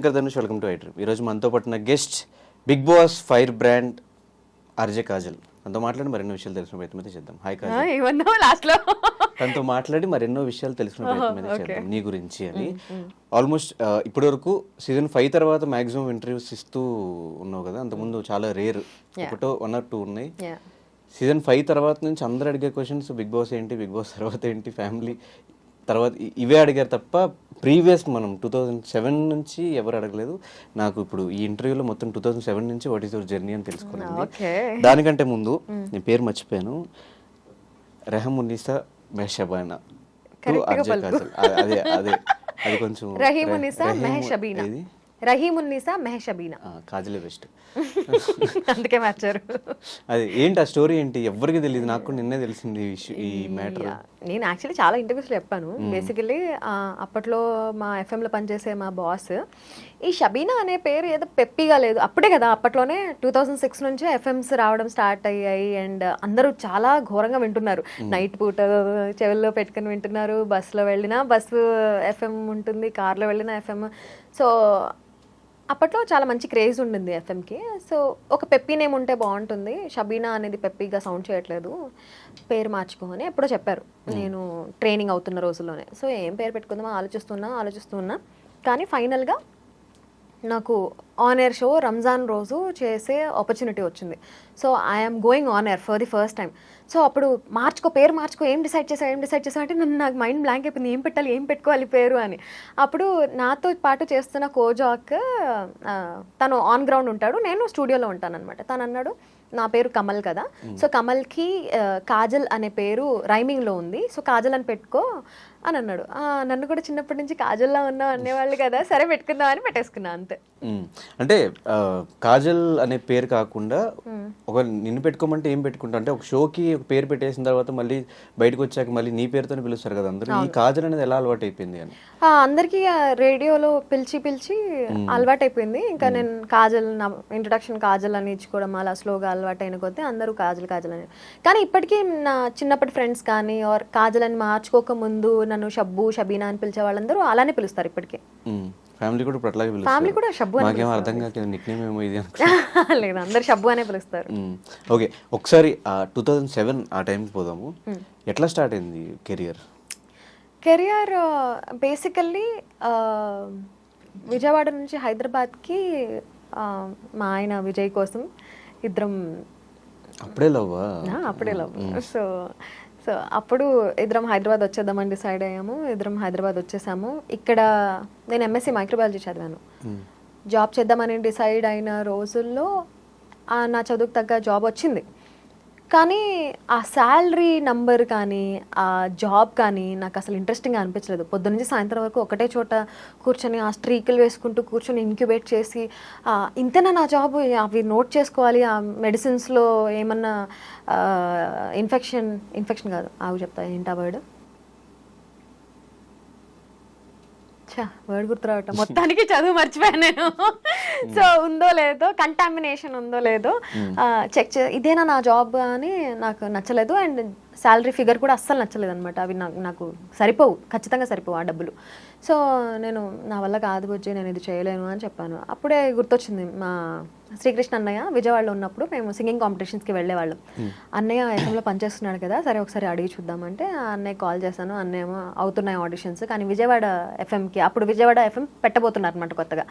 Anchor Dhanush, welcome to iDream. ఈరోజు మనతో పట్టిన guest Bigg Boss fire brand RJ Kajal. తనతో మాట్లాడి మరెన్నో విషయాలు తెలుసుకునే ప్రయత్నం అయితే చేద్దాం. హాయ్ కాజల్. లాస్ట్ లో తనతో మాట్లాడి మరెన్నో విషయాలు తెలుసుకునే ప్రయత్నం అయితే చేద్దాం నీ గురించి అని. ఆల్మోస్ట్ ఇప్పటి వరకు సీజన్ 5 తర్వాత మాక్సిమం ఇంటర్వ్యూస్ ఇస్తూ ఉన్నావు కదా, అంతకుముందు చాలా రేర్, ఒకటో 1 or 2 ఉన్నాయి. సీజన్ 5 తర్వాత నుంచి అందరు అడిగే క్వశ్చన్స్ బిగ్ బాస్ ఏంటి, బిగ్ బాస్ తర్వాత ఏంటి, ఫ్యామిలీ తర్వాత ఇవే అడిగారు తప్ప ప్రీవియస్ మనం 2007 నుంచి ఎవరు అడగలేదు. నాకు ఇప్పుడు ఈ ఇంటర్వ్యూలో మొత్తం 2007 నుంచి వాట్ ఈస్ యువర్ జర్నీ అని తెలుసుకున్నాను. దానికంటే ముందు నేను పేరు మర్చిపోయాను, రెహమునిసా మెహషబానా అర్జే కాజల్. అదే అదే అది కొంచెం రహీమునిసా మెహషబీనా, రహీమునిసా మెహషబీనా, కాజలే బెస్ట్. అందుకే మార్చారు. అది ఏంటి ఆ స్టోరీ ఏంటి ఎవరికి తెలియదు, నాకు కూడా నిన్నే తెలిసింది ఈ మ్యాటర్. నేను యాక్చువల్లీ చాలా ఇంటర్వ్యూస్లో చెప్పాను. బేసికలీ అప్పట్లో మా ఎఫ్ఎంలో పనిచేసే మా బాస్ ఈ షబీనా అనే పేరు ఏదో పెప్పిగా లేదు, అప్పుడే కదా అప్పట్లోనే 2006 నుంచి ఎఫ్ఎంస్ రావడం స్టార్ట్ అయ్యాయి. అండ్ అందరూ చాలా ఘోరంగా వింటున్నారు, నైట్ పూట చెవుల్లో పెట్టుకుని వింటున్నారు. బస్సులో వెళ్ళినా బస్సు ఎఫ్ఎం ఉంటుంది, కార్లో వెళ్ళినా ఎఫ్ఎం. సో అప్పట్లో చాలా మంచి క్రేజ్ ఉండింది ఎఫ్ఎంకి. సో ఒక పెప్పీ నేమ్ ఉంటే బాగుంటుంది, షబీనా అనేది పెప్పీగా సౌండ్ చేయట్లేదు, పేరు మార్చుకోమని ఎప్పుడో చెప్పారు నేను ట్రైనింగ్ అవుతున్న రోజుల్లోనే. సో ఏం పేరు పెట్టుకుందామో ఆలోచిస్తున్నా కానీ ఫైనల్గా నాకు ఆన్ ఎయిర్ షో రంజాన్ రోజు చేసే ఆపర్చునిటీ వచ్చింది. So I'm going on air for the first time. So అప్పుడు పేరు మార్చుకో, ఏం డిసైడ్ చేసావు అంటే నాకు మైండ్ బ్లాంక్ అయిపోయింది, ఏం పెట్టుకోవాలి పేరు అని. అప్పుడు నాతో పాటు చేస్తున్న కోజాక్ తను ఆన్ గ్రౌండ్ ఉంటాడు, నేను స్టూడియోలో ఉంటాను అనమాట. తను అన్నాడు నా పేరు కమల్ కదా, సో కమల్కి కాజల్ అనే పేరు రైమింగ్లో ఉంది, సో కాజల్ అని పెట్టుకో అని అన్నాడు. నన్ను కూడా చిన్నప్పటి నుంచి కాజల్లా ఉన్నావు అనేవాళ్ళు కదా, సరే పెట్టుకుందాం అని పెట్టేసుకున్నా అంతే. అంటే కాజల్ అనే పేరు కాకుండా ఒక నిన్ను పెట్టుకోమంటే ఏం పెట్టుకుంటా అంటే, ఒక షోకి ఒక పేరు పెట్టేసిన తర్వాత మళ్ళీ బయటకు వచ్చాక మళ్ళీ నీ పేరుతోనే పిలుస్తారు కదా అందరూ. ఈ కాజల్ అనేది ఎలా అలవాటు అయిపోయింది అని? అందరికీ రేడియోలో పిలిచి అలవాటు అయిపోయింది. ఇంకా నేను కాజల్, నా ఇంట్రొడక్షన్ కాజల్ అని ఇచ్చుకోవడం అలా స్లోగా అలవాటు అయిన కొద్దీ అందరూ కాజల్ అని. కానీ ఇప్పటికీ నా చిన్నప్పటి ఫ్రెండ్స్ కానీ ఆర్ కాజల్ అని మార్చుకోక ముందు నన్ను షబ్బు, షబీనా అని పిలిచే వాళ్ళందరూ అలానే పిలుస్తారు ఇప్పటికీ. ఫ్యామిలీ కూడా అట్లాగే పిలుస్తారు. ఫ్యామిలీ కూడా షబ్బు అని నాకేం అర్థం కాదు నిక్ నేమ్ ఏమో ఇది లేదు, అందరు షబ్బు అనే పిలుస్తారు. ఓకే, ఒకసారి 2007 ఆ టైంకి పోదాము. ఎట్లా స్టార్ట్ అయింది కెరియర్? బేసికల్లీ విజయవాడ నుంచి హైదరాబాద్కి మా ఆయన విజయ్ కోసం ఇద్దరం అప్పుడే లవ్. సో అప్పుడు ఇద్దరం హైదరాబాద్ వచ్చేద్దామని డిసైడ్ అయ్యాము. ఇద్దరం హైదరాబాద్ వచ్చేసాము. ఇక్కడ నేను ఎంఎస్సి మైక్రోబయాలజీ చదివాను. జాబ్ చేద్దామని డిసైడ్ అయిన రోజుల్లో నా చదువుకు తగ్గ జాబ్ వచ్చింది. కానీ ఆ శాలరీ నంబర్ కానీ ఆ జాబ్ కానీ నాకు అసలు ఇంట్రెస్టింగ్గా అనిపించలేదు. పొద్దున్న నుంచి సాయంత్రం వరకు ఒకటే చోట కూర్చొని ఆ స్ట్రీకులు వేసుకుంటూ కూర్చొని ఇంక్యుబేట్ చేసి ఇంతేనా నా జాబ్, అవి నోట్ చేసుకోవాలి, ఆ మెడిసిన్స్లో ఏమన్నా ఇన్ఫెక్షన్ కాదు అవి చెప్తా, ఏంటా వర్డ్ గుర్తు రావటం, మొత్తానికి చదువు మర్చిపోయాను నేను. సో ఉందో లేదో, కంటామినేషన్ ఉందో లేదో చెక్ ఇదేనా నా జాబ్ అని నాకు నచ్చలేదు. అండ్ శాలరీ ఫిగర్ కూడా అస్సలు నచ్చలేదు అనమాట. అవి నాకు సరిపోవు, ఖచ్చితంగా సరిపోవు ఆ డబ్బులు. సో నేను నా వల్ల కాదు బుజ్జి, నేను ఇది చేయలేను అని చెప్పాను. అప్పుడే గుర్తొచ్చింది, మా శ్రీకృష్ణ అన్నయ్య విజయవాడలో ఉన్నప్పుడు మేము సింగింగ్ కాంపిటీషన్స్కి వెళ్ళేవాళ్ళం. అన్నయ్య ఎఫ్ఎంలో పనిచేస్తున్నాడు కదా, సరే ఒకసారి అడిగి చూద్దామంటే అన్నయ్య కాల్ చేశాను. అన్నయ్య ఏమో అవుతున్నాయి ఆడిషన్స్, కానీ విజయవాడ ఎఫ్ఎంకి, అప్పుడు విజయవాడ ఎఫ్ఎం పెట్టబోతున్నారు అనమాట కొత్తగా,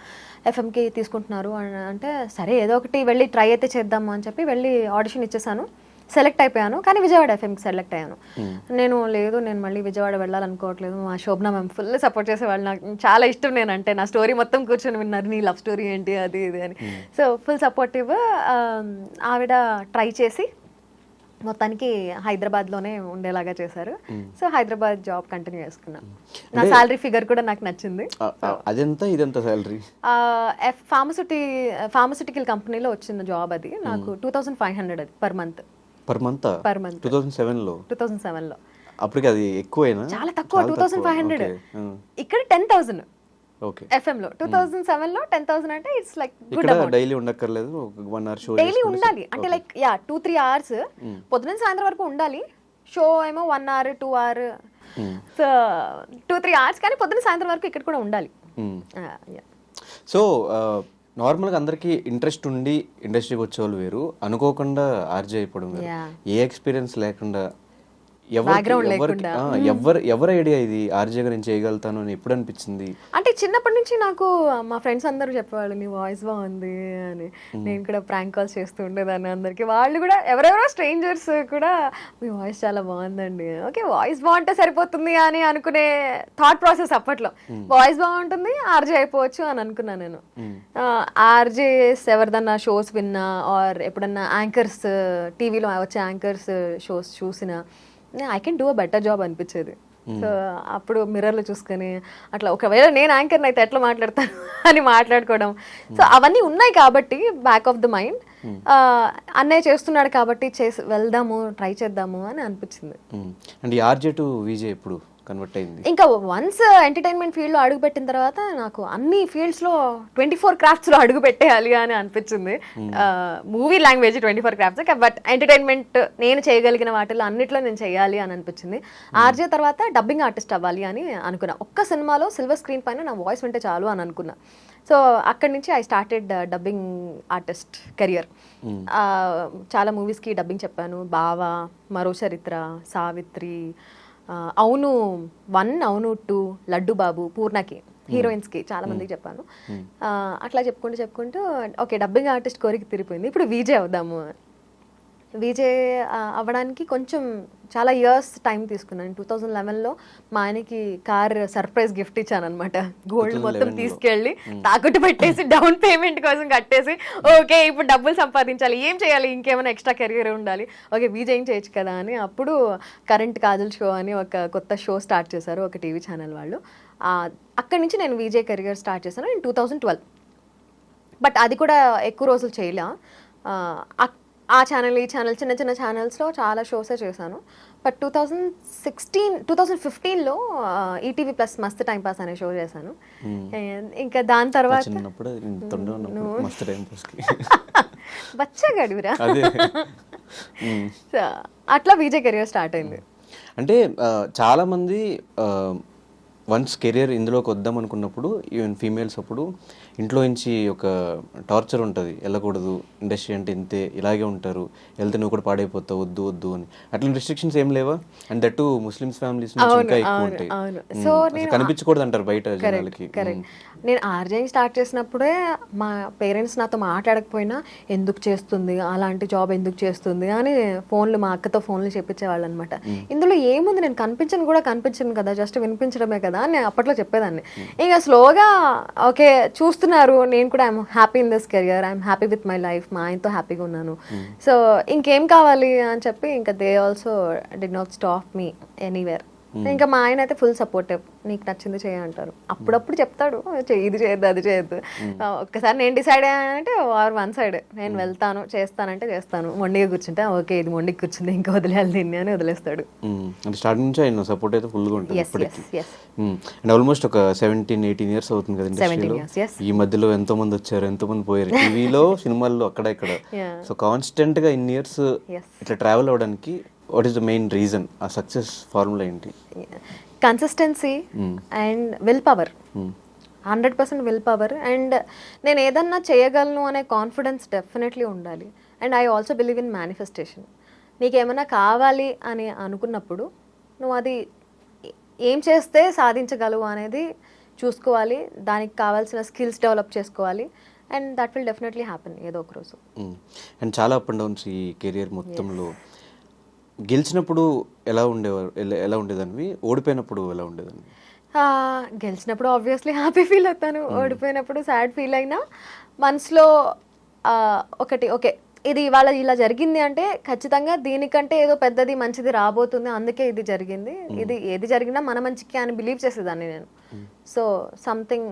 ఎఫ్ఎంకి తీసుకుంటున్నారు అంటే సరే ఏదో ఒకటి వెళ్ళి ట్రై అయితే చేద్దాము అని చెప్పి వెళ్ళి ఆడిషన్ ఇచ్చేసాను. సెలెక్ట్ అయిపోయాను, కానీ విజయవాడ ఎఫ్ఎంకి సెలెక్ట్ అయ్యాను. నేను మళ్ళీ విజయవాడ వెళ్ళాలనుకోవట్లేదు. మా శోభన మ్యామ్ ఫుల్ సపోర్ట్ చేసేవాళ్ళు, నాకు చాలా ఇష్టం నేనంటే. నా స్టోరీ మొత్తం కూర్చొని విన్నారు, నీ లవ్ స్టోరీ ఏంటి అది ఇది అని. So full supportive. ఆవిడ ట్రై చేసి మొత్తానికి హైదరాబాద్లోనే ఉండేలాగా చేశారు. సో హైదరాబాద్ జాబ్ కంటిన్యూ చేసుకున్నాను. నా శాలరీ ఫిగర్ కూడా నాకు నచ్చింది. ఫార్మస్యూటికల్ కంపెనీలో వచ్చిన జాబ్ అది. నాకు 2500 అది పర్ మంత్. 2007 లో. అప్పటికి అది ఎక్కువైనా? చాలా తక్కువ, 2500. ఇక్కడ 10,000 FM లో. 2007 లో 10,000 అంటే it's like good amount. Daily ఉండక్కర్లేదు, 1 hour షో డైలీ ఉండాలి అంటే లైక్ 2-3 hours పొద్దున సాయంత్రం వరకు ఉండాలి. షో ఏమో 1 hour 2 hour, సో 2-3 hours, కానీ పొద్దున సాయంత్రం వరకు ఇక్కడ కూడా ఉండాలి. సో నార్మల్గా అందరికీ ఇంట్రెస్ట్ ఉండి ఇండస్ట్రీకి వచ్చేవాళ్ళు వేరు, అనుకోకుండా ఆర్జే అయిపోవడం వేరు. Yeah. ఏ ఎక్స్పీరియన్స్ లేకుండా Background లేకుండా. ఎవరి ఐడియా ఇది ఆర్జేగా నేను చేయగలుగుతాను అని ఎప్పుడు అనిపించింది? అంటే చిన్నప్పటి నుంచి నాకు మా ఫ్రెండ్స్ అందరూ చెప్పేవాళ్ళు నీ వాయిస్ బాగుంది అని. నేను కూడా ప్రాంక్ కాల్స్ చేస్తూ ఉండేదాన్ని అందరికి. వాళ్ళు కూడా ఎవరెవరో స్ట్రేంజర్స్ కూడా మీ వాయిస్ చాలా బాగుందండి, ఓకే వాయిస్ బాగుంటే సరిపోతుంది అని అనుకునే థాట్ ప్రాసెస్ అప్పట్లో. వాయిస్ బాగుంటుంది ఆర్జే అయిపోవచ్చు అని అనుకున్నా నేను. ఆర్జేస్ ఎవరిదన్నా షోస్ విన్నా ఆర్ ఎప్పుడన్నా యాంకర్స్ టీవీలో వచ్చే యాంకర్స్ షోస్ చూసినా I can do a better job అనిపించేది. సో అప్పుడు మిర్రర్లో చూసుకొని అట్లా ఒకవేళ నేను యాంకర్ని అయితే ఎట్లా మాట్లాడతాను అని మాట్లాడుకోవడం. సో అవన్నీ ఉన్నాయి కాబట్టి బ్యాక్ ఆఫ్ ద మైండ్ అన్నయ్య చేస్తున్నాడు కాబట్టి చేసి వెళ్దాము ట్రై చేద్దాము అని అనిపించింది. అండ్ ఆర్జే టు విజే ఎప్పుడు కన్వర్ట్ అయింది? ఇంకా వన్స్ ఎంటర్టైన్మెంట్ ఫీల్డ్లో అడుగు పెట్టిన తర్వాత నాకు అన్ని ఫీల్డ్స్లో 24 క్రాఫ్ట్స్లో అడుగు పెట్టేయాలి అని అనిపించింది. Movie language 24 crafts, but entertainment నేను చేయగలిగిన వాటిలో అన్నిట్లో నేను చేయాలి అని అనిపించింది. ఆర్జే తర్వాత డబ్బింగ్ ఆర్టిస్ట్ అవ్వాలి అని అనుకున్నా. ఒక్క సినిమాలో సిల్వర్ స్క్రీన్ పైన నా వాయిస్ వింటే చాలు అని అనుకున్నా. సో అక్కడి నుంచి I started dubbing artist career. చాలా మూవీస్కి డబ్బింగ్ చెప్పాను. బావా, మరో చరిత్ర, సావిత్రి, అవును 1, అవును 2, లడ్డు బాబు, పూర్ణకి, హీరోయిన్స్కి చాలా మందికి చెప్పాను. అట్లా చెప్పుకుంటూ ఓకే డబ్బింగ్ ఆర్టిస్ట్ కోరిక తిరిగిపోయింది, ఇప్పుడు విజే అవుదాము. విజే అవ్వడానికి కొంచెం చాలా ఇయర్స్ టైం తీసుకున్నాను. 2011లో మా ఆయనకి కార్ సర్ప్రైజ్ గిఫ్ట్ ఇచ్చాను అనమాట. గోల్డ్ మొత్తం తీసుకెళ్ళి తాకట్టు పెట్టేసి డౌన్ పేమెంట్ కోసం కట్టేసి ఓకే ఇప్పుడు డబ్బులు సంపాదించాలి, ఏం చేయాలి, ఇంకేమైనా ఎక్స్ట్రా కెరియర్ ఉండాలి, ఓకే విజయ్ ఏం చేయొచ్చు కదా అని అప్పుడు కరెంట్ కాజల్ షో అని ఒక కొత్త షో స్టార్ట్ చేశారు ఒక టీవీ ఛానల్ వాళ్ళు. అక్కడి నుంచి నేను విజయ్ కెరియర్ స్టార్ట్ చేశాను ఇన్ 2012. బట్ అది కూడా ఎక్కువ రోజులు చేయలే. ఆ ఛానల్ ఈ ఛానల్ చిన్న చిన్న ఛానల్స్లో చాలా షోసే చేశాను. బట్ 2015లో ఈటీవీ ప్లస్ మస్త్ టైం పాస్ అనే షో చేశాను. ఇంకా దాని తర్వాత బచ్చగాడివిరా అట్లా విజయ్ కెరియర్ స్టార్ట్ అయింది. అంటే చాలా మంది వన్స్ కెరియర్ ఇందులోకి వద్దాం అనుకున్నప్పుడు ఈవెన్ ఫీమేల్స్ అప్పుడు ఇంట్లో నుంచి ఒక టార్చర్ ఉంటుంది, వెళ్ళకూడదు ఇండస్ట్రీ అంటే ఇంతే, ఇలాగే ఉంటారు, వెళ్తే నువ్వు కూడా పాడైపోతావు, వద్దు వద్దు అని. అట్లా రిస్ట్రిక్షన్స్ ఏం లేవా? And that to Muslims families నుంచి ఇంకా ఎక్కువ ఉంటాయి, కనిపించకూడదు అంటారు బయట జనాలకి. నేను ఆర్జేయింగ్ స్టార్ట్ చేసినప్పుడే మా పేరెంట్స్ నాతో మాట్లాడకపోయినా ఎందుకు చేస్తుంది అలాంటి జాబ్ ఎందుకు చేస్తుంది అని మా అక్కతో ఫోన్లు చెప్పించేవాళ్ళు అనమాట. ఇందులో ఏముంది, నేను కనిపించను కదా, జస్ట్ వినిపించడమే కదా అని అప్పట్లో చెప్పేదాన్ని. ఇంకా స్లోగా ఓకే చూస్తున్నారు, నేను కూడా I'm happy in this career, I'm happy with my life, మా ఆయనతో హ్యాపీగా ఉన్నాను, సో ఇంకేం కావాలి అని చెప్పి ఇంకా they also did not stop me anywhere. ఇంకా మా ఆయన అయితే ఫుల్ సపోర్టివ్, నీకు నచ్చింది చేయ అంటారు. అప్పుడప్పుడు చెప్తాడు ఇది చేయొద్దు అది చేయొద్దు. ఒక్కసారి నేను డిసైడ్ అయ్యానంటే వారు వన్ సైడ్, నేను వెళ్తాను చేస్తానంటే చేస్తాను, మొండిగా కూర్చుంటే ఓకే ఇది మొండికి కూర్చుంది ఇంకా వదిలేయాలి దీన్ని అని వదిలేస్తాడు. స్టార్టింగ్ నుంచి ఆయన సపోర్ట్ అయితే ఫుల్గా ఉంటుంది. అండ్ ఆల్మోస్ట్ ఒక 17-18 ఇయర్స్ అవుతుంది కదా ఇండస్ట్రీలో. ఈ మధ్యలో ఎంతో మంది వచ్చారు, ఎంతో మంది పోయారు, టీవీలో సినిమాల్లో అక్కడ ఇక్కడ. సో కాన్స్టెంట్ గా ఇన్ని ఇయర్స్ ఇట్లా ట్రావెల్ అవడానికి what is the main reason? ఆ సక్సెస్ ఫార్ములా ఏంటి? Consistency and will power, 100% will power. And నేను ఏదన్నా చేయగలను అనే కాన్ఫిడెన్స్ డెఫినెట్లీ ఉండాలి. And I also believe in manifestation. నీకేమైనా కావాలి అని అనుకున్నప్పుడు నువ్వు అది ఏం చేస్తే సాధించగలవు అనేది చూసుకోవాలి, దానికి కావాల్సిన స్కిల్స్ డెవలప్ చేసుకోవాలి, and that will definitely happen ఏదో ఒక రోజు. అండ్ చాలా అప్ అండ్ డౌన్స్ ఈ కెరియర్ మొత్తంలో. గెలిచినప్పుడు ఎలా ఉండేదానివి, ఓడిపోయినప్పుడు ఎలా ఉండేదాన్ని? గెలిచినప్పుడు ఆబ్వియస్లీ హ్యాపీ ఫీల్ అవుతాను, ఓడిపోయినప్పుడు సాడ్ ఫీల్ అయినా మనసులో ఒకటి ఓకే ఇది ఇవాళ ఇలా జరిగింది అంటే ఖచ్చితంగా దీనికంటే ఏదో పెద్దది మంచిది రాబోతుంది, అందుకే ఇది జరిగింది, ఇది ఏది జరిగినా మన మంచికి అని బిలీవ్ చేసేదాన్ని నేను. So something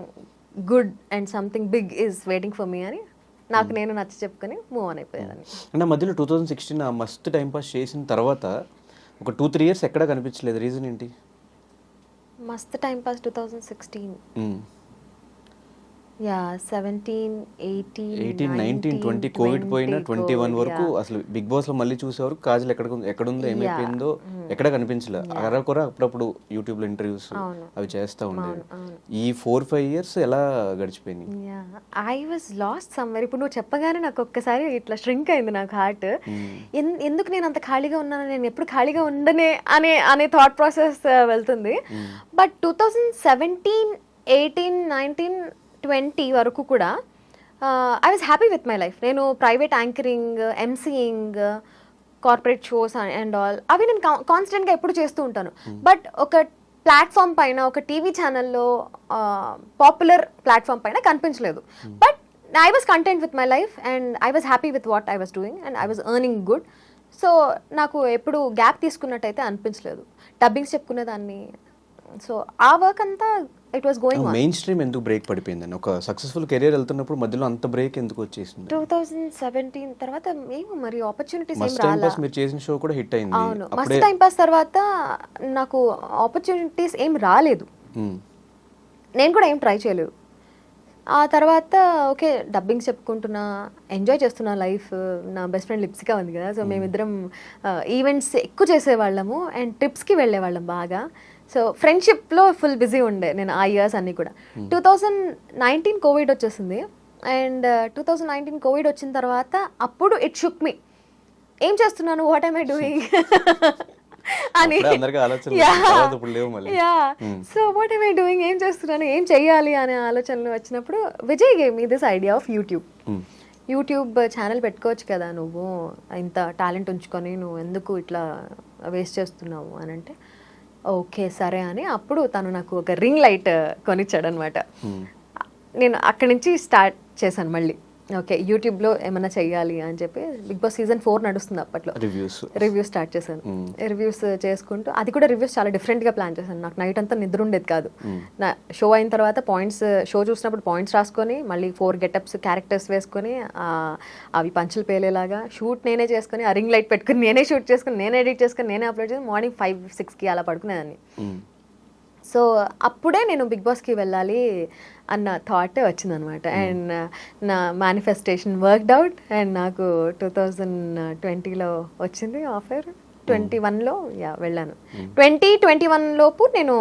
good and something big is waiting for me అని నాకు నేను నచ్చి చెప్పుకొని మూవ్ ఆన్ అయిపోయేదాన్ని. అంటే మధ్యలో 2016 ఆ మస్త్ టైం పాస్ చేసిన తర్వాత ఒక 2-3 ఇయర్స్ ఎక్కడా కనిపించలేదు, రీజన్ ఏంటి? మస్త్ టైం పాస్ 2016 యా 17, 18, 18, 19, 20 కోవిడ్ పోయిన 21 వరకు అసలు బిగ్ బాస్ లో మళ్ళీ చూసేవారు కాజల్ ఎక్కడుందో ఏమైపోయిందో ఎక్కడ కనిపించలే. అరకొర అప్పుడప్పుడు యూట్యూబ్ లో ఇంటర్వ్యూస్ అవి చేస్తూ ఉండేవి. ఈ 4-5 ఇయర్స్ ఎలా గడిచిపోయింది? I was last somewhere. ఇప్పుడు నువ్వు చెప్పగానే నాకు ఒక్కసారి ఇట్లా ష్రింక్ అయింది నాకు హార్ట్. ఎందుకు నేను అంత ఖాళీగా ఉన్నాను, నేను ఎప్పుడు ఖాళీగా ఉండనే అనే థాట్ ప్రాసెస్ వెళ్తుంది. బట్ 2017, 18, 19, 20 వరకు కూడా I was happy with my life. నేను private anchoring, emceeing, corporate shows and all అవి నేను కాన్స్టెంట్గా ఎప్పుడు చేస్తూ ఉంటాను. బట్ ఒక ప్లాట్ఫామ్ పైన, ఒక టీవీ ఛానల్లో, పాపులర్ ప్లాట్ఫామ్ పైన కనిపించలేదు. But I was content with my life and I was happy with what I was doing and I was earning good. So నాకు ఎప్పుడు గ్యాప్ తీసుకున్నట్టయితే అనిపించలేదు. డబ్బింగ్స్ చెప్పుకునేదాన్ని. సో ఆ వర్క్ అంతా it was going on. Main stream ఎందుకు break పడిపోయిందని, ఒక successful career వెళ్తున్నప్పుడు మధ్యలో అంత బ్రేక్ ఎందుకు వచ్చేసింది? 2017 తర్వాత మేము మరి ఆపర్చునిటీస్ ఏం మస్ట్ టైం రాలా. పాస్ మీరు చేసిన షో కూడా హిట్ అయింది. అవును, మస్త్ టైం పాస్ తర్వాత నాకు ఆపర్చునిటీస్ ఏం రాలేదు. నేను కూడా ఏం ట్రై చేయలేదు. ఆ తర్వాత ఓకే డబ్బింగ్స్ చెప్పుకుంటున్నా, ఎంజాయ్ చేస్తున్నా లైఫ్. నా బెస్ట్ ఫ్రెండ్ లిప్సికా ఉంది కదా, సో మేమిద్దరం ఈవెంట్స్ ఎక్కువ చేసేవాళ్ళము అండ్ ట్రిప్స్కి వెళ్ళేవాళ్ళం బాగా. సో ఫ్రెండ్షిప్లో ఫుల్ బిజీ ఉండే నేను ఆ ఇయర్స్ అన్నీ కూడా. 2019 కోవిడ్ వచ్చేసింది అండ్ 2019 కోవిడ్ వచ్చిన తర్వాత అప్పుడు ఇట్ షుక్ మీ. ఏం చేస్తున్నాను, వాట్ ఐమ్ ఐ డూయింగ్ అని. So what I'm I doing, ఏం చేస్తున్నాను, ఏం చెయ్యాలి అనే ఆలోచనలు వచ్చినప్పుడు Vijay gave me this idea of YouTube channel పెట్టుకోవచ్చు కదా నువ్వు, ఇంత టాలెంట్ ఉంచుకొని నువ్వు ఎందుకు ఇట్లా వేస్ట్ చేస్తున్నావు అని అంటే ఓకే సరే అని అప్పుడు తను నాకు ఒక రింగ్ లైట్ కొనిచ్చాడు అనమాట. నేను అక్కడి నుంచి స్టార్ట్ చేశాను మళ్ళీ. ఓకే యూట్యూబ్లో ఏమైనా చెయ్యాలి అని చెప్పి బిగ్ బాస్ సీజన్ 4 నడుస్తుంది అప్పట్లో. రివ్యూస్ స్టార్ట్ చేశాను. రివ్యూస్ చేసుకుంటూ అది కూడా రివ్యూస్ చాలా డిఫరెంట్గా ప్లాన్ చేశాను. నాకు నైట్ అంతా నిద్ర ఉండేది కాదు. నా షో అయిన తర్వాత షో చూసినప్పుడు పాయింట్స్ రాసుకొని మళ్ళీ 4 గెటప్స్ క్యారెక్టర్స్ వేసుకొని అవి పంచులు పేలేలాగా షూట్ నేనే చేసుకొని, ఆ రింగ్ లైట్ పెట్టుకుని నేనే షూట్ చేసుకుని, నేనే ఎడిట్ చేసుకుని, నేనే అప్లోడ్ చేసి మార్నింగ్ 5-6కి అలా పడుకునేదాన్ని. సో అప్పుడే నేను బిగ్ బాస్కి వెళ్ళాలి అన్న థాట్ వచ్చిందనమాట. అండ్ నా మేనిఫెస్టేషన్ వర్క్డ్ అవుట్ అండ్ నాకు 2020లో వచ్చింది ఆఫర్. 21లో వెళ్ళాను. 2021 లోపు నేను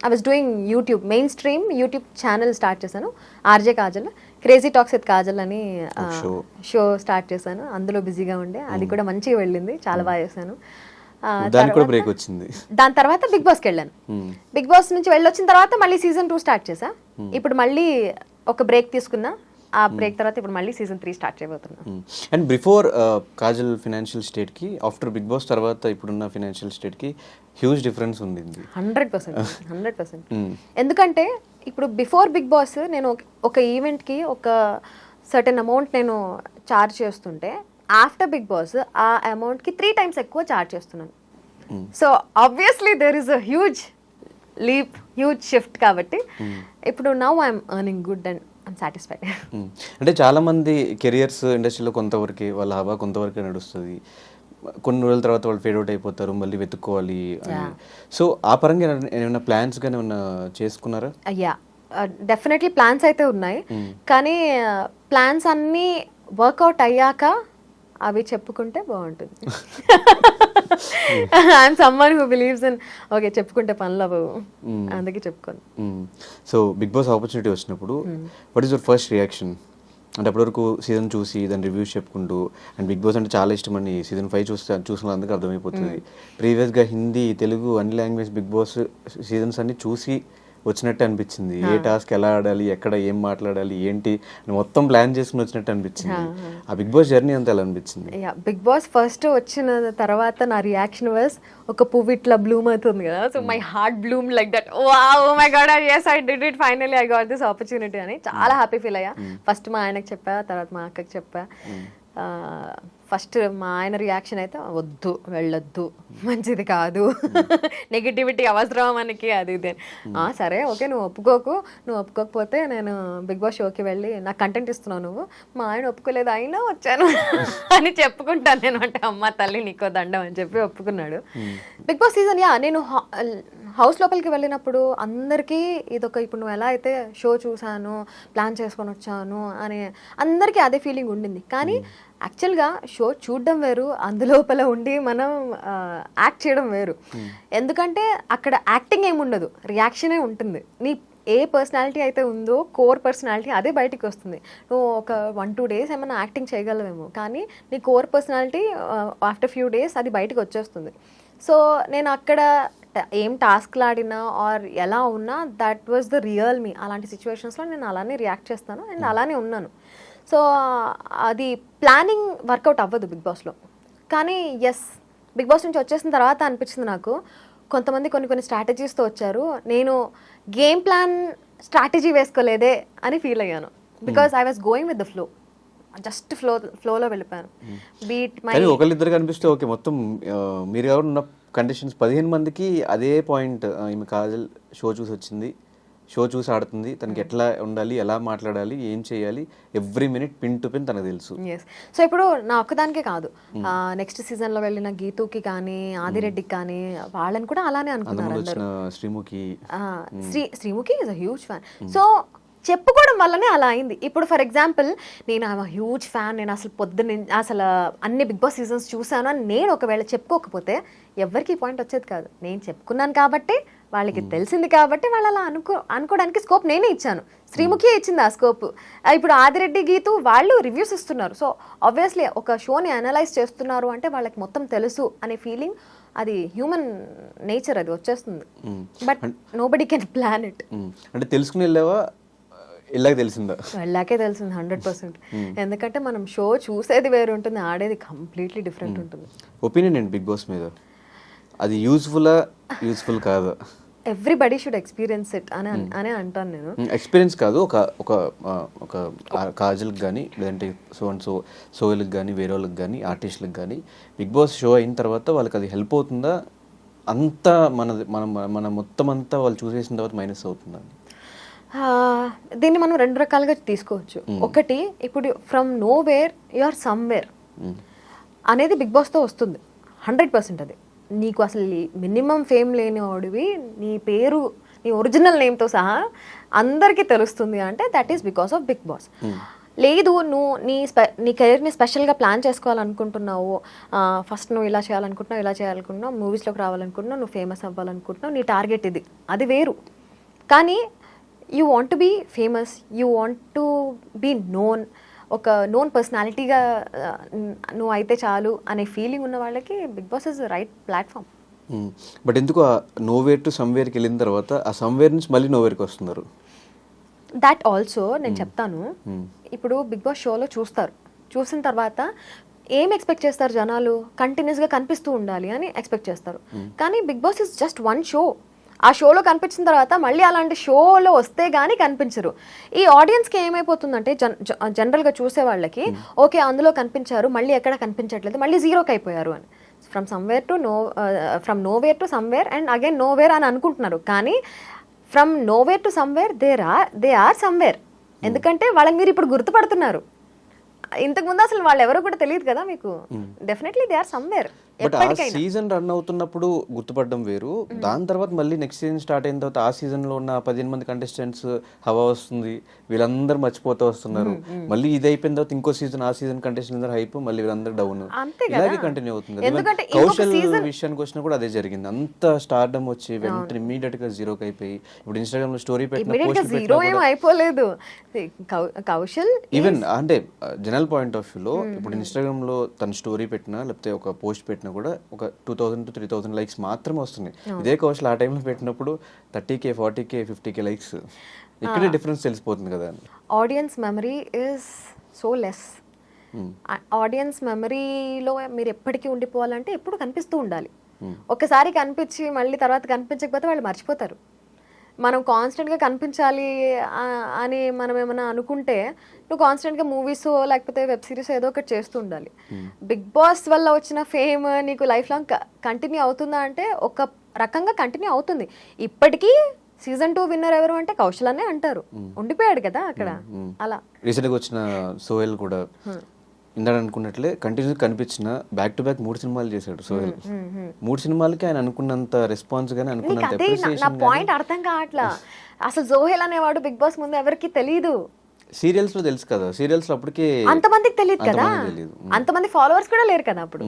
I was doing YouTube, main stream YouTube channel start చేశాను. RJ Kajal, crazy talks with Kajal అని షో స్టార్ట్ చేశాను. అందులో బిజీగా ఉండే, అది కూడా మంచిగా వెళ్ళింది, చాలా బాగా చేశాను. దాని తర్వాత బిగ్ బాస్కి వెళ్ళాను. బిగ్ బాస్ నుంచి వెళ్ళొచ్చిన తర్వాత మళ్ళీ సీజన్ 2 స్టార్ట్ చేశా. ఇప్పుడు మళ్ళీ ఒక బ్రేక్ తీసుకున్నా. ఆ బ్రేక్ తర్వాత ఇప్పుడు మళ్ళీ సీజన్ 3 స్టార్ట్ చేయబోతున్నా. And before Kajal financial state కి ఆఫ్టర్ బిగ్ బాస్ తర్వాత ఇప్పుడున్న ఫైనాన్షియల్ స్టేట్ కి హ్యూజ్ డిఫరెన్స్ ఉంది. 100%. ఎందుకంటే ఇప్పుడు బిఫోర్ బిగ్ బాస్ నేను ఒక ఈవెంట్కి ఒక సర్టెన్ అమౌంట్ నేను చార్జ్ చేస్తుంటే ఆఫ్టర్ బిగ్ బాస్ ఆ అమౌంట్కి 3 times ఎక్కువ చార్జ్ చేస్తున్నాను. So obviously there is a huge leap, huge shift. కాబట్టి ఇప్పుడు now I'm earning good and I'm satisfied. అంటే చాలా మంది కెరియర్స్ ఇండస్ట్రీలో కొంతవరకే వాళ్ళ హవా కొంతవరకే నడుస్తుంది. కొన్ని రోజుల తర్వాత వాళ్ళు ఫేడ్ అవుట్ అయిపోతారు, మళ్ళీ వెతుక్కోవాలి. సో ఆ పరంగా ఏమైనా ప్లాన్స్ కానీ ఏమైనా చేసుకున్నారా? అయ్యా డెఫినెట్లీ ప్లాన్స్ అయితే ఉన్నాయి. కానీ ప్లాన్స్ అన్నీ వర్కౌట్ అయ్యాక అవి చెప్పుకుంటే బాగుంటుంది. I'm someone who believes in okay చెప్పుకుంటే పనులు అవ్వవు, అందుకే చెప్పుకోను. సో బిగ్ బాస్ ఆపర్చునిటీ వచ్చినప్పుడు what is your first reaction? అంటే అప్పటివరకు సీజన్ చూసి దాని రివ్యూస్ చెప్పుకుంటూ, అండ్ బిగ్ బాస్ అంటే చాలా ఇష్టం అని సీజన్ 5 చూసినందుకు అర్థమైపోతుంది. ప్రీవియస్గా హిందీ, తెలుగు అన్ని లాంగ్వేజ్ బిగ్ బాస్ సీజన్స్ అన్ని చూసి వచ్చినట్టు అనిపించింది. ఏ టాస్క్ ఎలా ఆడాలి, ఎక్కడ ఏం మాట్లాడాలి, ఏంటి మొత్తం ప్లాన్ చేసుకుని వచ్చినట్టు అనిపించింది. ఆ బిగ్ బాస్ జర్నీ అంతా ఎలా అనిపించింది? బిగ్ బాస్ ఫస్ట్ వచ్చిన తర్వాత నా రియాక్షన్ వాస్ ఒక పువ్వు ఇట్లా బ్లూమ్ అవుతుంది కదా, so my heart Bloom like that. Wow my God, yes I did it, finally I got this opportunity అని చాలా హ్యాపీ ఫీల్ అయ్యా. ఫస్ట్ మా ఆయనకు చెప్పా, తర్వాత మా అక్కకి చెప్పా. ఫస్ట్ మా ఆయన రియాక్షన్ అయితే వద్దు, వెళ్ళొద్దు, మంచిది కాదు, నెగిటివిటీ అవసరం మనకి, అది ఇది. సరే ఓకే నువ్వు ఒప్పుకోకపోతే నేను బిగ్ బాస్ షోకి వెళ్ళి నాకు కంటెంట్ ఇస్తున్నావు నువ్వు, మా ఆయన ఒప్పుకోలేదు అయినా వచ్చాను అని చెప్పుకుంటాను నేను. అంటే అమ్మ తల్లి నీకో దండం అని చెప్పి ఒప్పుకున్నాడు. బిగ్ బాస్ సీజన్ నేను హౌస్ లోపలికి వెళ్ళినప్పుడు అందరికీ ఇదొక ఇప్పుడు నువ్వు ఎలా అయితే షో చూసాను ప్లాన్ చేసుకొని వచ్చాను అని అందరికీ అదే ఫీలింగ్ ఉండింది. కానీ యాక్చువల్గా షో చూడడం వేరు, అందులోపల ఉండి మనం యాక్ట్ చేయడం వేరు. ఎందుకంటే అక్కడ యాక్టింగ్ ఏమి ఉండదు, రియాక్షనే ఉంటుంది. నీ ఏ పర్సనాలిటీ అయితే ఉందో కోర్ పర్సనాలిటీ అదే బయటికి వస్తుంది. నువ్వు ఒక 1-2 days ఏమైనా యాక్టింగ్ చేయగలవేమో, కానీ నీ core personality after few days అది బయటకు వచ్చేస్తుంది. సో నేను అక్కడ ఏం టాస్క్లు ఆడినా ఆర్ ఎలా ఉన్నా దట్ వాజ్ ద రియల్ మీ. అలాంటి సిచ్యువేషన్స్లో నేను అలానే రియాక్ట్ చేస్తాను అండ్ అలానే ఉన్నాను. సో అది ప్లానింగ్ వర్కౌట్ అవ్వదు బిగ్ బాస్లో. కానీ ఎస్, బిగ్ బాస్ నుంచి వచ్చేసిన తర్వాత అనిపించింది నాకు కొంతమంది కొన్ని స్ట్రాటజీస్తో వచ్చారు, నేను గేమ్ ప్లాన్ స్ట్రాటజీ వేసుకోలేదే అని ఫీల్ అయ్యాను. Because I was going with the flow, just ఫ్లోలో వెళ్ళిపోయాను. బీట్ మై ఒకళ్ళిద్దరు కనిపిస్తే ఓకే, మొత్తం మీరు ఎవరు ఉన్న కండిషన్స్ 15 మందికి అదే పాయింట్. ఈమె కాజల్ షో చూసి వచ్చింది, షో చూసి ఆడుతుంది, తనకి ఎట్లా ఉండాలి, ఎలా మాట్లాడాలి, ఏం చేయాలి, every minute pin to pin తనకు తెలుసు. సో ఇప్పుడు నా ఒక్కదానికే కాదు, నెక్స్ట్ సీజన్లో వెళ్ళిన గీతుకి కానీ ఆదిరెడ్డికి కానీ వాళ్ళని కూడా అలానే అనుకున్నారు అందరూ. Sreemukhi is a huge fan. So చెప్పుకోవడం వల్లనే అలా అయింది. ఇప్పుడు ఫర్ ఎగ్జాంపుల్ నేను హ్యూజ్ ఫ్యాన్, నేను అసలు అసలు అన్ని బిగ్ బాస్ సీజన్స్ చూసాను అని నేను ఒకవేళ చెప్పుకోకపోతే ఎవరికి పాయింట్ వచ్చేది కాదు. నేను చెప్పుకున్నాను కాబట్టి, వాళ్ళకి తెలిసింది కాబట్టి వాళ్ళు అలా అనుకోవడానికి స్కోప్ నేనే ఇచ్చాను. శ్రీముఖి ఇచ్చింది ఆ స్కోప్. ఇప్పుడు ఆదిరెడ్డి గీతు వాళ్ళు రివ్యూస్ ఇస్తున్నారు. సో ఆబ్వియస్లీ ఒక షోని అనలైజ్ చేస్తున్నారు అంటే వాళ్ళకి మొత్తం తెలుసు అనే ఫీలింగ్, అది హ్యూమన్ నేచర్, అది వచ్చేస్తుంది. But nobody can plan it. అంటే తెలుసుకుని వెళ్ళావా, వెళ్ళాకే తెలిసిందా? వెళ్ళాకే తెలిసింది 100%. ఎందుకంటే మనం షో చూసేది వేరు ఉంటుంది, ఆడేది కంప్లీట్లీ డిఫరెంట్ ఉంటుంది. ఒపీనియన్ ఏంటి బిగ్ బాస్ మీద? అది యూస్ఫుల్ కాదా? ఎవ్రీబడి షుడ్ ఎక్స్పీరియన్స్ ఇట్ అని అంటాను నేను. ఎక్స్పీరియన్స్ కాదు, ఒక కాజల్కి కానీ లేదంటే సోయల్కి కానీ వేరే వాళ్ళకి కానీ ఆర్టిస్టులకు కానీ బిగ్ బాస్ షో అయిన తర్వాత వాళ్ళకి అది హెల్ప్ అవుతుందా? అంతా మన మొత్తం అంతా వాళ్ళు చూసేసిన తర్వాత మైనస్ అవుతుందా? దీన్ని మనం 2 రకాలుగా తీసుకోవచ్చు. ఒకటి, ఇప్పుడు from nowhere you are somewhere అనేది బిగ్ బాస్తో వస్తుంది 100%. అది నీకు అసలు మినిమం ఫేమ్ లేని వాడివి, నీ పేరు నీ ఒరిజినల్ నేమ్తో సహా అందరికీ తెలుస్తుంది అంటే that is because of Bigg Boss. లేదు, నువ్వు నీ కెరీర్ని స్పెషల్గా ప్లాన్ చేసుకోవాలనుకుంటున్నావు, ఫస్ట్ నువ్వు ఇలా చేయాలనుకుంటున్నావు, మూవీస్లోకి రావాలనుకుంటున్నావు, నువ్వు ఫేమస్ అవ్వాలనుకుంటున్నావు, నీ టార్గెట్ ఇది, అది వేరు. కానీ you want to be famous, you want to be known, ఒక నోన్ పర్సనాలిటీగా నువ్వు అయితే చాలు అనే ఫీలింగ్ ఉన్న వాళ్ళకి Bigg Boss is right platform. But ఎందుకు నోవేర్ టు సమ్వేర్కి వెళ్ళిన తర్వాత ఆ సమ్వేర్ నుంచి మళ్ళీ నోవేర్కి వస్తున్నారు? దాట్ ఆల్సో నేను చెప్తాను. ఇప్పుడు బిగ్ బాస్ షోలో చూసిన తర్వాత ఏం ఎక్స్పెక్ట్ చేస్తారు జనాలు? కంటిన్యూస్గా కనిపిస్తూ ఉండాలి అని ఎక్స్పెక్ట్ చేస్తారు. కానీ Bigg Boss is just one show. ఆ షోలో కనిపించిన తర్వాత మళ్ళీ అలాంటి షోలో వస్తే కానీ కనిపించరు. ఈ ఆడియన్స్కి ఏమైపోతుందంటే జనరల్గా చూసే వాళ్ళకి ఓకే అందులో కనిపించారు, మళ్ళీ ఎక్కడ కనిపించట్లేదు, మళ్ళీ జీరోకి అయిపోయారు అని. From nowhere to somewhere and again nowhere అని అనుకుంటున్నారు. కానీ from nowhere to somewhere they are somewhere. ఎందుకంటే వాళ్ళని మీరు ఇప్పుడు గుర్తుపడుతున్నారు. ఇంతకుముందు అసలు వాళ్ళు ఎవరో కూడా తెలియదు కదా మీకు. Definitely they are somewhere. But ఆ సీజన్ రన్ అవుతున్నప్పుడు గుర్తుపడడం వేరు, దాని తర్వాత మళ్ళీ నెక్స్ట్ సీజన్ స్టార్ట్ అయిన తర్వాత ఆ సీజన్లో ఉన్న 15 మంది కంటెస్టెంట్స్ హవా వస్తుంది, వీళ్ళందరూ మర్చిపోతూ వస్తున్నారు. మళ్ళీ ఇది అయిపోయిన తర్వాత ఇంకో సీజన్, ఆ సీజన్ కంటెస్టెంట్ హైప్, మళ్ళీ వీళ్ళందరూ డౌన్, ఇలాగే కంటిన్యూ అవుతుంది. కౌశల్ విషయానికి వచ్చినా కూడా అదే జరిగింది. అంత స్టార్డమ్ వచ్చి వెంటనే ఇమీడియట్ గా జీరోకి అయిపోయి, ఇప్పుడు ఇన్స్టాగ్రామ్ లో స్టోరీ అయిపోలేదు కౌశల్. ఈవెన్ అంటే జనరల్ పాయింట్ ఆఫ్ వ్యూలో ఇప్పుడు ఇన్స్టాగ్రామ్ లో తన స్టోరీ పెట్టినా లేకపోతే ఒక పోస్ట్ పెట్టినా కూడా ఒక 2000 to 3000 లైక్స్ మాత్రమే వస్తున్నాయి. ఇదే కౌశల్ ఆ టైంలో పెట్టినప్పుడు 30K 40K 50K లైక్స్. ఇక్కడే డిఫరెన్స్ తెలిసిపోతుంది కదా. Audience memory is so less. Audience మెమరీలో మీరు ఎప్పటికీ ఉండిపోవాలంటే ఎప్పుడు కనిపిస్తూ ఉండాలి. ఒకసారి కనిపించి మళ్ళీ తర్వాత కనిపించకపోతే వాళ్ళు మర్చిపోతారు. మనం కాన్స్టెంట్గా కనిపించాలి అని మనం ఏమైనా అనుకుంటే నువ్వు కాన్స్టెంట్గా మూవీస్ లేకపోతే వెబ్ సిరీస్ ఏదో ఒకటి చేస్తూ ఉండాలి. బిగ్ బాస్ వల్ల వచ్చిన ఫేమ్ నీకు లైఫ్ లాంగ్ కంటిన్యూ అవుతుందా అంటే ఒక రకంగా కంటిన్యూ అవుతుంది. ఇప్పటికీ సీజన్ 2 విన్నర్ ఎవరు అంటే కౌశల్ అనే అంటారు. ఉండిపోయాడు కదా అక్కడ. అలా రీసెంట్గా వచ్చిన సోయల్ కూడా ఇందాక అనుకున్నట్లే కంటిన్యూస్ కనిపించిన బ్యాక్ టు బ్యాక్ 3 సినిమాలు చేశాడు సోహెల్. 3 సినిమాలకి ఆయన అనుకున్నంత రెస్పాన్స్ గానీ అనుకున్నంత అదే నా అప్రిసియేషన్ పాయింట్ అర్థం కావట్లా. అసలు జోహెల్ అనేవాడు బిగ్ బాస్ ముందు ఎవరికి తెలీదు. సీరియల్స్ లో తెలుసు కదా, సీరియల్స్ లో అప్పటికే అంతమందికి తెలియదు కదా, తెలీదు. అంతమంది ఫాలోవర్స్ కూడా లేరు కదా అప్పుడు.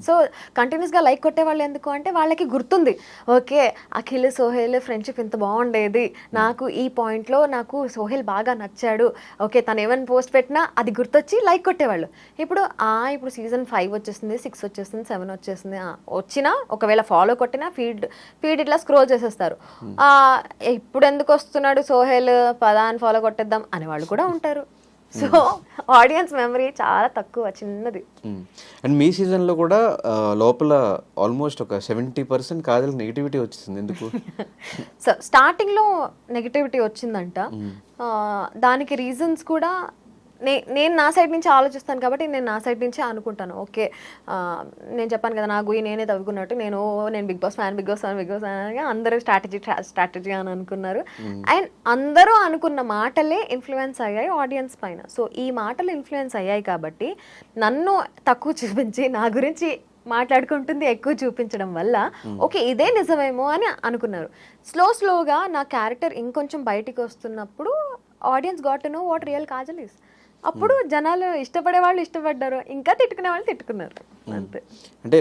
సో కంటిన్యూస్ గా లైక్ కొట్టే వాళ్ళు ఎందుకు అంటే వాళ్ళకి గుర్తుంది, ఓకే అఖిల్ సోహెల్ ఫ్రెండ్షిప్ ఇంత బాగుండేది, నాకు ఈ పాయింట్ లో నాకు సోహెల్ బాగా నచ్చాడు, ఓకే తను ఏమైనా పోస్ట్ పెట్టినా అది గుర్తొచ్చి లైక్ కొట్టేవాళ్ళు. ఇప్పుడు ఇప్పుడు సీజన్ 5 వచ్చేస్తుంది, 6 వచ్చేస్తుంది, 7 వచ్చేస్తుంది, వచ్చినా ఒకవేళ ఫాలో కొట్టినా ఫీడ్ ఇట్లా స్క్రోల్ చేసేస్తారు. ఇప్పుడు ఎందుకు వస్తున్నాడు సోహెల్, పదా అని ఫాలో కొట్టేద్దాం అనేవాళ్ళు కూడా ఉంటారు. సో ఆడియన్స్ మెమరీ చాలా తక్కువ, చిన్నది. అండ్ మీ సీజన్ లో కూడా లోపల ఆల్మోస్ట్ ఒక 70% కాజల్ నెగిటివిటీ వచ్చింది, ఎందుకు? సో స్టార్టింగ్ లో నెగిటివిటీ వచ్చిందంట. దానికి రీజన్స్ కూడా నేను నా సైడ్ నుంచి ఆలోచిస్తాను కాబట్టి నేను నా సైడ్ నుంచే అనుకుంటాను. ఓకే నేను చెప్పాను కదా నా గుయి నేనే తవ్వుకున్నట్టు, నేను బిగ్ బాస్ ఫ్యాన్ అని అందరూ స్ట్రాటజీ అని అనుకున్నారు. అండ్ అందరూ అనుకున్న మాటలే ఇన్ఫ్లుయెన్స్ అయ్యాయి ఆడియన్స్ పైన. సో ఈ మాటలు ఇన్ఫ్లుయెన్స్ అయ్యాయి కాబట్టి నన్ను తక్కువ చూపించి నా గురించి మాట్లాడుకుంటుంది ఎక్కువ చూపించడం వల్ల ఓకే ఇదే నిజమేమో అని అనుకున్నారు. స్లోగా నా క్యారెక్టర్ ఇంకొంచెం బయటికి వస్తున్నప్పుడు audience got to know what real Kajal is. అప్పుడు జనాలు ఇష్టపడే వాళ్ళు ఇష్టపడ్డారు, ఇంకా తిట్టుకునే వాళ్ళు తిట్టుకున్నారు, అంతే. అంటే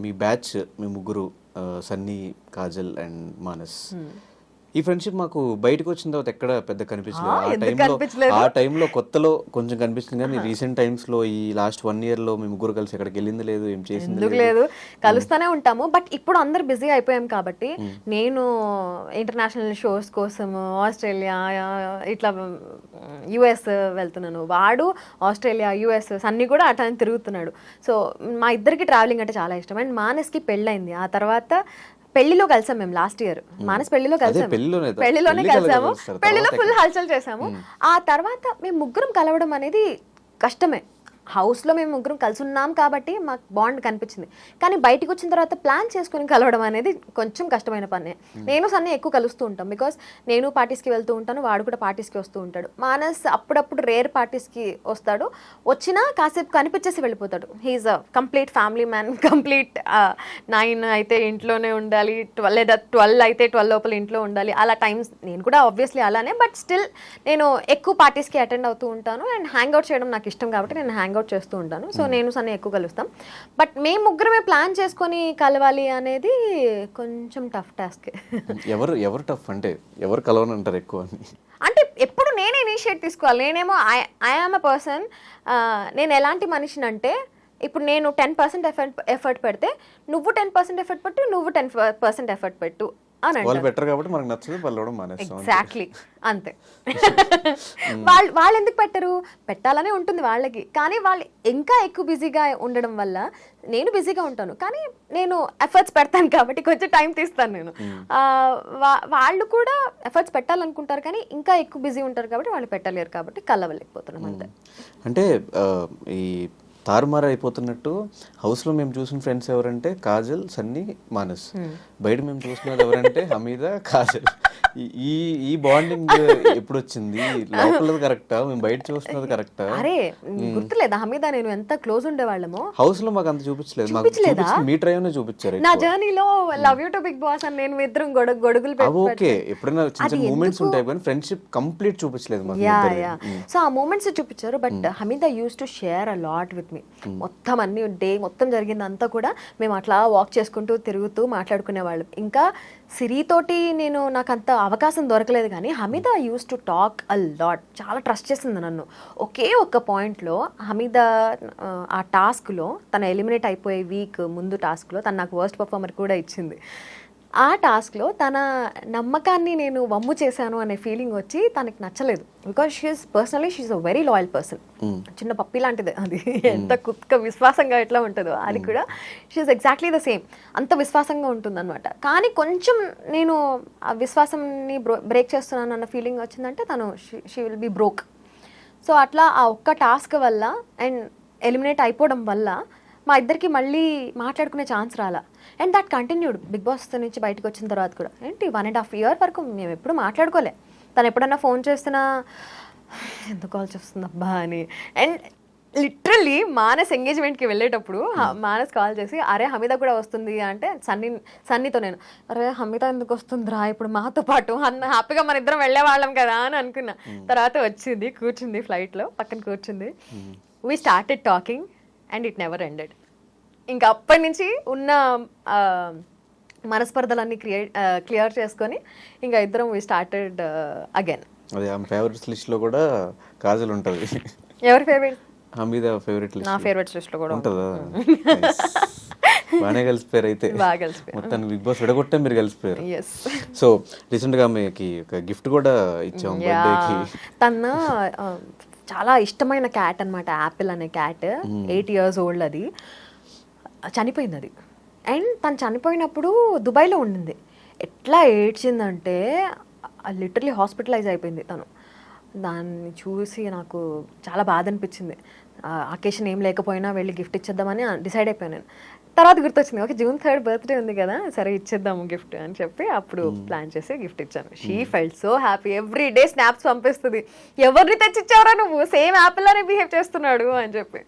మీ బ్యాచ్ మీ ముగ్గురు సన్నీ, కాజల్ అండ్ మానస్, ఈ ఫ్రెండ్షిప్ మాకు బయటకు వచ్చిన తర్వాత ఎక్కడ పెద్ద కనిపించలేదు. ఆ టైంలో కొత్తలో కొంచెం కనిపిస్తుంది కానీ రీసెంట్ టైమ్స్ లో ఈ లాస్ట్ 1 year లో మీ ముగ్గురు కలిసి ఎక్కడికి వెళ్ళింది లేదు, ఏం చేసింది లేదు. కలుస్తూనే ఉంటాము, బట్ ఇప్పుడు అందరు బిజీ అయిపోయాం కాబట్టి నేను ఇంటర్నేషనల్ షోస్ కోసం ఆస్ట్రేలియా ఇట్లా యుఎస్ వెళ్తున్నాను, వాడు ఆస్ట్రేలియా యుఎస్ అన్ని కూడా అటు తిరుగుతున్నాడు. సో మా ఇద్దరికి ట్రావెలింగ్ అంటే చాలా ఇష్టం. అండ్ మానస్కి పెళ్ళైంది, ఆ తర్వాత పెళ్లిలో కలిసాం మేము లాస్ట్ ఇయర్. మానస్ పెళ్లిలో కలిసాము, పెళ్లిలోనే కలిసాము, పెళ్లిలో ఫుల్ హల్చల్ చేసాము. ఆ తర్వాత మేము ముగ్గురం కలవడం అనేది కష్టమే. హౌస్లో మేము ముగ్గురం కలిసి ఉన్నాం కాబట్టి మాకు బాండ్ కనిపించింది, కానీ బయటకు వచ్చిన తర్వాత ప్లాన్ చేసుకుని కలవడం అనేది కొంచెం కష్టమైన పనే. నేను సన్నీ ఎక్కువ కలుస్తూ ఉంటాం, బికాస్ నేను పార్టీస్కి వెళ్తూ ఉంటాను, వాడు కూడా పార్టీస్కి వస్తూ ఉంటాడు. మానస్ అప్పుడప్పుడు రేర్ పార్టీస్కి వస్తాడు, వచ్చినా కాసేపు కనిపించేసి వెళ్ళిపోతాడు. He is a complete family man, complete 9 అయితే ఇంట్లోనే ఉండాలి, 12 లేదా 12 అయితే 12 లోపల ఇంట్లో ఉండాలి, అలా టైమ్స్. నేను కూడా ఆబ్వియస్లీ అలానే, బట్ స్టిల్ నేను ఎక్కువ పార్టీస్కి అటెండ్ అవుతూ ఉంటాను. అండ్ హ్యాంగ్ అవుట్ చేయడం నాకు ఇష్టం కాబట్టి నేను హ్యాంగ్ అవుట్ చేస్తూ ఉంటాను. సో నేను సన్నీ ఎక్కువ కలుస్తాం, బట్ మేము ముగ్గురమే ప్లాన్ చేసుకొని కలవాలి అనేది కొంచెం టఫ్ టాస్క్. ఎవరు టఫ్ అంటే ఎవరు కలవని అంటారు ఎక్కువ అని? అంటే ఎప్పుడు నేనే ఇనిషియేట్ తీసుకోవాలి. నేనేమో ఐ ఆమ్ అ పర్సన్, నేను ఎలాంటి మనిషిని అంటే ఇప్పుడు నేను 10% ఎఫర్ట్ పెడితే నువ్వు 10% ఎఫర్ట్ పెట్టు, నువ్వు 10% ఎఫర్ట్ పెట్టు అని వాళ్ళు బెటర్ కాబట్టి మనకు నచ్చదు, వాళ్ళు మానేస్తాం. ఎగ్జాక్ట్లీ అంతే. వాళ్ళు ఎందుకు పెట్టరు, పెట్టాలనే ఉంటుంది వాళ్ళకి, కానీ వాళ్ళు ఇంకా ఎక్కువ బిజీగా ఉండడం వల్ల నేను బిజీగా ఉంటాను, కానీ నేను ఎఫర్ట్స్ పెడతాను కాబట్టి కొంచెం టైం తీస్తాను నేను. వాళ్ళు కూడా ఎఫర్ట్స్ పెట్టాలనుకుంటారు కానీ ఇంకా ఎక్కువ బిజీ ఉంటారు కాబట్టి వాళ్ళు పెట్టలేరు, కాబట్టి కలవలేకపోతున్నాం అంతే. అంటే ఈ తారుమారు అయిపోతున్నట్టు హౌస్లో మేము చూసిన ఫ్రెండ్స్ ఎవరంటే కాజల్, సన్నీ, మానస్. బయట మేము చూసినది ఎవరంటే హమీదా, కాజల్. ఈ బాండింగ్ ఎప్పుడు వచ్చింది? లోపలది కరెక్టా, మేము బయట చూస్తున్నది కరెక్టా? అరే గుర్తులేదా హమీదా నేను ఎంత క్లోజ్ ఉండేవాళ్ళము? హౌస్ లో మాకు అంత చూపించలేదు, మీ ట్రైన్ చూపించారు. నా జర్నీలో love you to Bigg Boss అని నేను ఇద్దరం గొడుగులు ఓకే, ఎప్పుడైనా చిన్న చిన్న మూమెంట్స్ ఉంటాయి కానీ ఫ్రెండ్షిప్ కంప్లీట్ చూపించలేదు మాకు. సో ఆ మూమెంట్స్ చూపించారు, but Hamida used to share a lot with me. మొత్తం అన్ని డే మొత్తం జరిగిందంతా కూడా మేము అట్లా వాక్ చేసుకుంటూ తిరుగుతూ మాట్లాడుకునేవాళ్ళం. ఇంకా సిరితోటి నాకు అంత అవకాశం దొరకలేదు, కానీ Hamida used to talk a lot. చాలా ట్రస్ట్ చేసింది నన్ను. ఒకే ఒక్క పాయింట్లో హమీదా ఆ టాస్క్లో తన ఎలిమినేట్ అయిపోయే వీక్ ముందు టాస్క్లో తను నాకు వర్స్ట్ పర్ఫార్మర్ కూడా ఇచ్చింది. ఆ టాస్క్లో తన నమ్మకాన్ని నేను వమ్ము చేశాను అనే ఫీలింగ్ వచ్చి తనకి నచ్చలేదు, because she is a very loyal person. చిన్న పప్పి లాంటిది అది, ఎంత కుక్క విశ్వాసంగా ఎట్లా ఉంటుందో అది కూడా షీఈస్ ఎగ్జాక్ట్లీ ద సేమ్, అంత విశ్వాసంగా ఉంటుంది అనమాట. కానీ కొంచెం నేను ఆ విశ్వాసంని బ్రేక్ చేస్తున్నాను అన్న ఫీలింగ్ వచ్చిందంటే తను she will be broke. So అట్లా ఆ ఒక్క టాస్క్ వల్ల అండ్ ఎలిమినేట్ అయిపోవడం వల్ల మా ఇద్దరికి మళ్ళీ మాట్లాడుకునే ఛాన్స్ రాలా. And that continued Bigg Boss నుంచి బయటకు వచ్చిన తర్వాత కూడా. ఏంటి 1.5 year వరకు మేము ఎప్పుడు మాట్లాడుకోలే. తను ఎప్పుడన్నా ఫోన్ చేస్తున్నా ఎందుకు కాల్ చేస్తుంది అబ్బా అని. అండ్ లిటరల్లీ మానస్ ఎంగేజ్మెంట్కి వెళ్ళేటప్పుడు మానస్ కాల్ చేసి అరే హమీద కూడా వస్తుంది అంటే సన్నీతో నేను అరే హమీద ఎందుకు వస్తుందిరా ఇప్పుడు మాతో పాటు అన్న హ్యాపీగా మన ఇద్దరం వెళ్ళేవాళ్ళం కదా అని అనుకున్నా. తర్వాత వచ్చింది, కూర్చుంది ఫ్లైట్లో, పక్కన కూర్చుంది. We started talking and it never ended. ఇంకా అప్పటి నుంచి ఉన్న మనస్పర్ధలన్నీ క్లియర్ చేసుకొని ఇంకా ఇద్దరం వీ స్టార్టెడ్ అగైన్. అదే ఆమె ఫేవరెట్స్ లిస్ట్ లో కూడా కాజల్ ఉంటది. ఎవరి ఫేవరెట్? Hamida favourite list. నా ఫేవరెట్స్ లిస్ట్ లో కూడా ఉంటుందా? బాగానే కలిసిపోయారు అయితే. బాగా కలిసిపోయారు. మొత్తానికి బిగ్ బాస్ విడగొట్టే మీరు కలిసిపోయారు. ఎస్. సో రీసెంట్ గా ఆమెకి ఒక గిఫ్ట్ కూడా ఇచ్చాం బర్త్డేకి. తన చాలా ఇష్టమైన క్యాట్ అన్నమాట, యాపిల్ అనే క్యాట్. 8 years old. అది చనిపోయింది అది. అండ్ తను చనిపోయినప్పుడు దుబాయ్లో ఉండింది. ఎట్లా ఏడ్చిందంటే లిటరలీ హాస్పిటలైజ్ అయిపోయింది తను. దాన్ని చూసి నాకు చాలా బాధ అనిపించింది. అకేషన్ ఏం లేకపోయినా వెళ్ళి గిఫ్ట్ ఇచ్చేద్దామని డిసైడ్ అయిపోయాను నేను. తర్వాత గుర్తొచ్చింది, ఓకే June 3rd బర్త్డే ఉంది కదా, సరే ఇచ్చేద్దాము గిఫ్ట్ అని చెప్పి అప్పుడు ప్లాన్ చేసి గిఫ్ట్ ఇచ్చాను. She felt so happy. Every day snaps పంపిస్తుంది, ఎవరిని తెచ్చిచ్చావరా నువ్వు, సేమ్ యాపిల్ అనే బిహేవ్ చేస్తున్నాడు అని చెప్పి.